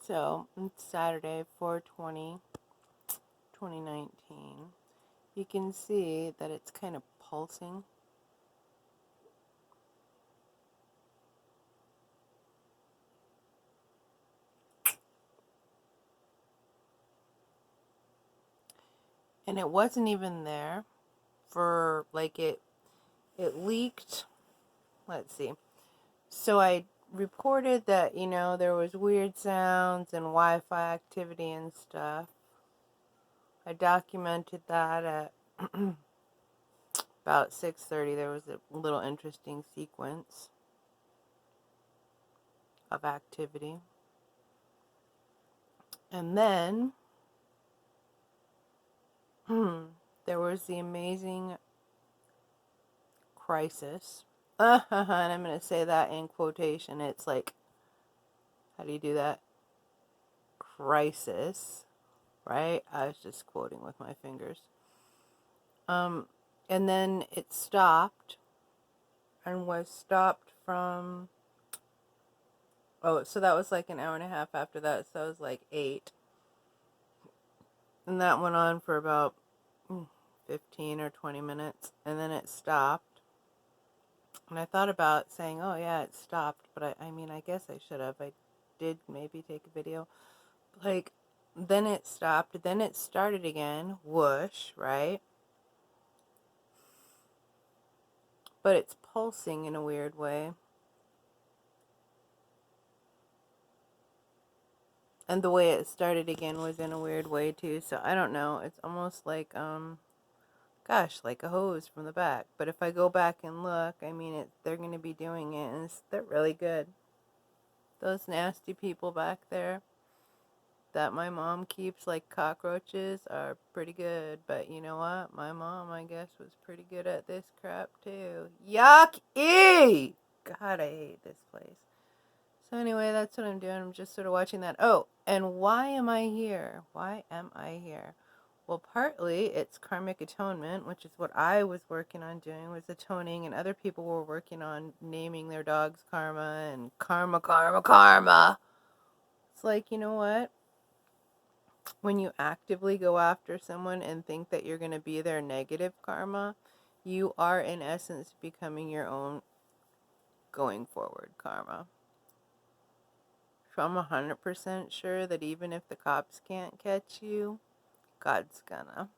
So, it's Saturday, 4/20, 2019. You can see that it's kind of pulsing. And it wasn't even there for, like, it leaked. Let's see. So I reported that, there was weird sounds and Wi-Fi activity and stuff. I documented that at about 6:30. There was a little interesting sequence of activity. And then there was the amazing crisis. And I'm going to say that in quotation. It's like, how do you do that? Crisis, right? I was just quoting with my fingers. And then it stopped and was stopped from, so that was like an hour and a half after that. So it was like 8. And that went on for about 15 or 20 minutes. And then it stopped. And I thought about saying, oh yeah, it stopped. But I mean, I guess I should have. I did maybe take a video. Like, then it stopped. Then it started again. Whoosh, right? But it's pulsing in a weird way. And the way it started again was in a weird way too. So I don't know. It's almost like gosh, like a hose from the back. But if I go back and look, I mean, they're going to be doing it, and they're really good. Those nasty people back there that my mom keeps like cockroaches are pretty good. But you know what? My mom, I guess, was pretty good at this crap too. Yuck! Eee! God, I hate this place. So anyway, that's what I'm doing. I'm just sort of watching that. Oh, and why am I here? Why am I here? Well, partly it's karmic atonement, which is what I was working on doing, was atoning, and other people were working on naming their dogs Karma and karma, karma, karma. It's like, you know what? When you actively go after someone and think that you're going to be their negative karma, you are in essence becoming your own going forward karma. So I'm 100% sure that even if the cops can't catch you, God's gonna.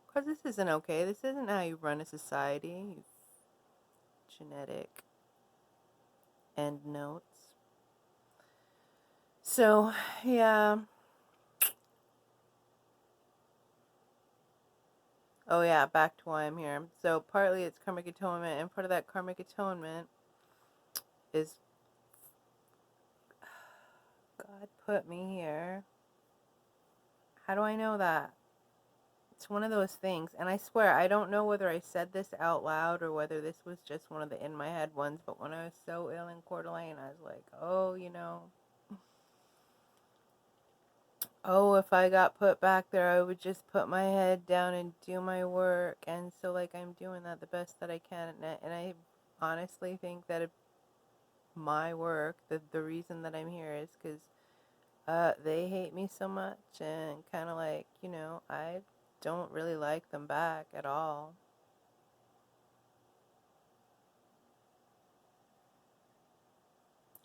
Because this isn't okay. This isn't how you run a society. You genetic end notes. So, yeah. Oh, yeah, back to why I'm here. So, partly it's karmic atonement, and part of that karmic atonement is God put me here. How do I know that? It's one of those things, and I swear I don't know whether I said this out loud or whether this was just one of the in my head ones, but when I was so ill in Coeur d'Alene, I was like, oh, if I got put back there, I would just put my head down and do my work. And so, like, I'm doing that the best that I can. And I honestly think that my work, the reason that I'm here is because they hate me so much. And kind of like, I don't really like them back at all.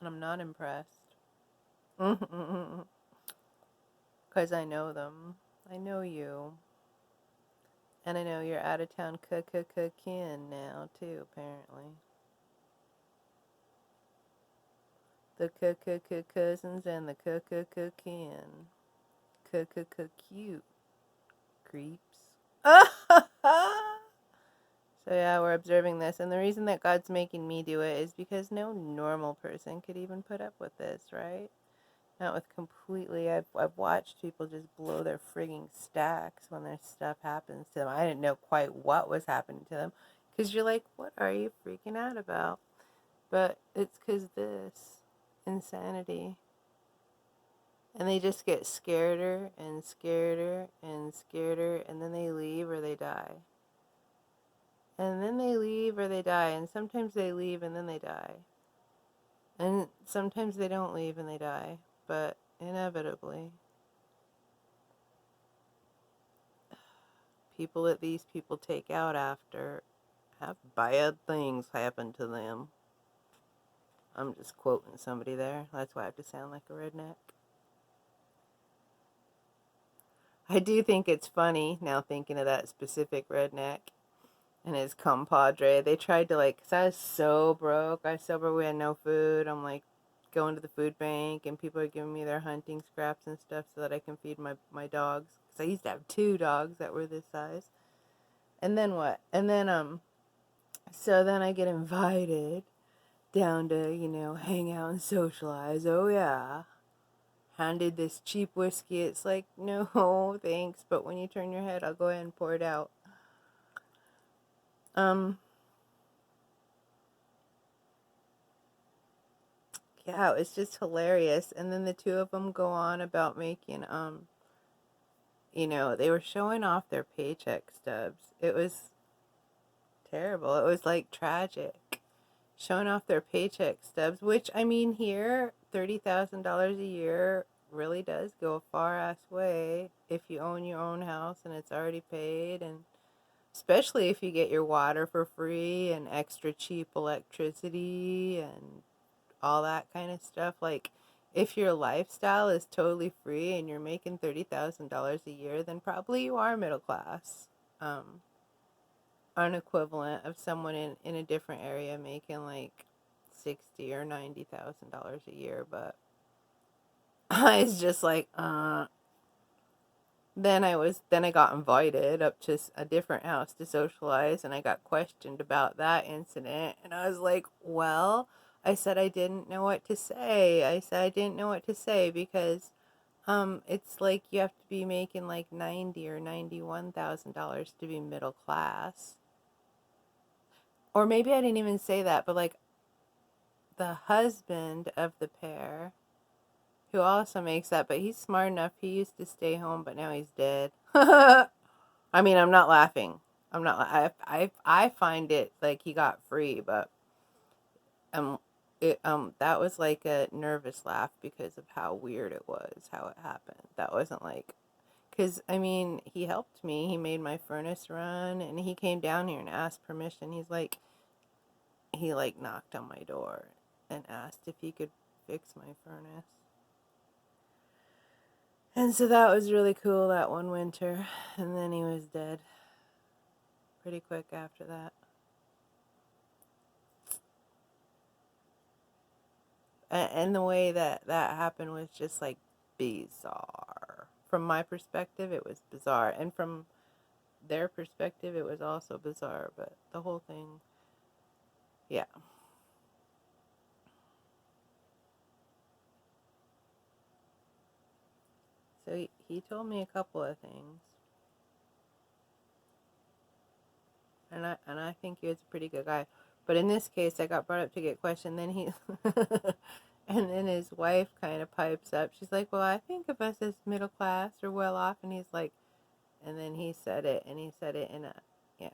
And I'm not impressed. Because I know them. I know you. And I know you're out of town kin now, too, apparently. The cousins and the kin. Cute creeps. So yeah, we're observing this, and the reason that God's making me do it is because no normal person could even put up with this, right? Not with completely. I've watched people just blow their frigging stacks when their stuff happens to them. I didn't know quite what was happening to them, because you're like, what are you freaking out about? But it's because this insanity. And they just get scareder and scareder and scareder, and then they leave or they die. And then they leave or they die, and sometimes they leave and then they die. And sometimes they don't leave and they die, but inevitably, people that these people take out after have bad things happen to them. I'm just quoting somebody there. That's why I have to sound like a redneck. I do think it's funny now thinking of that specific redneck and his compadre. They tried to like, cause I was so broke. We had no food. I'm like going to the food bank and people are giving me their hunting scraps and stuff so that I can feed my dogs. Cause I used to have 2 dogs that were this size. And then what? And then so then I get invited down to, hang out and socialize. Oh yeah. Handed this cheap whiskey. It's like, no, thanks. But when you turn your head, I'll go ahead and pour it out. Yeah, it's just hilarious. And then the 2 of them go on about making, they were showing off their paycheck stubs. It was terrible. It was like tragic. Showing off their paycheck stubs, which, I mean, here, $30,000 a year really does go a far ass way if you own your own house and it's already paid, and especially if you get your water for free and extra cheap electricity and all that kind of stuff. Like, if your lifestyle is totally free and you're making $30,000 a year, then probably you are middle class. An equivalent of someone in a different area making like 60 or $90,000 a year, but it's just like then I got invited up to a different house to socialize, and I got questioned about that incident, and I was like, well, I said I didn't know what to say. I said I didn't know what to say because it's like you have to be making like 90 or $91,000 to be middle class. Or maybe I didn't even say that, but like the husband of the pair, who also makes that, but he's smart enough. He used to stay home, but now he's dead. I mean, I'm not laughing. I'm not. I find it like he got free, but um, that was like a nervous laugh because of how weird it was, how it happened. That wasn't like, because I mean, he helped me. He made my furnace run, and he came down here and asked permission. He like knocked on my door and asked if he could fix my furnace. And so that was really cool that one winter. And then he was dead pretty quick after that. And the way that happened was just like bizarre. From my perspective, it was bizarre. And from their perspective, it was also bizarre. But the whole thing, yeah. So he told me a couple of things. And I think he was a pretty good guy. But in this case, I got brought up to get questioned. Then he, and then his wife kind of pipes up. She's like, "Well, I think of us as middle class or well off," and he's like, and then he said it, and he said it in a, yeah,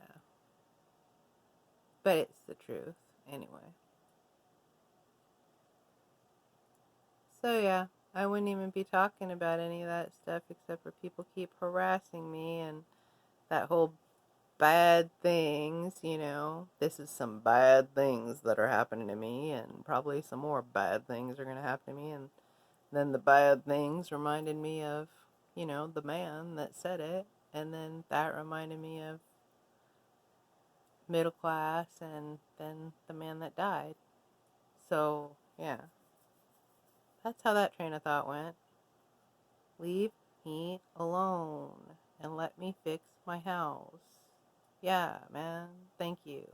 but it's the truth anyway. So yeah, I wouldn't even be talking about any of that stuff except for people keep harassing me and that whole bad things, this is some bad things that are happening to me, and probably some more bad things are going to happen to me. And then the bad things reminded me of, the man that said it. And then that reminded me of middle class and then the man that died. So, yeah, that's how that train of thought went. Leave me alone and let me fix my house. Yeah, man, thank you.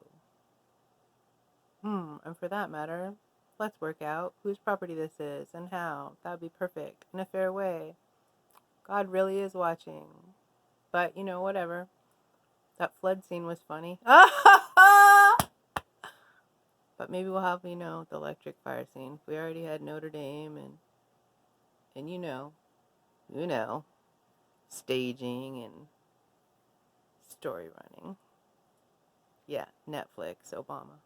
And for that matter, let's work out whose property this is and how. That would be perfect. In a fair way. God really is watching. But, whatever. That flood scene was funny. But maybe we'll have, the electric fire scene. We already had Notre Dame and staging and story running. Yeah, Netflix, Obama.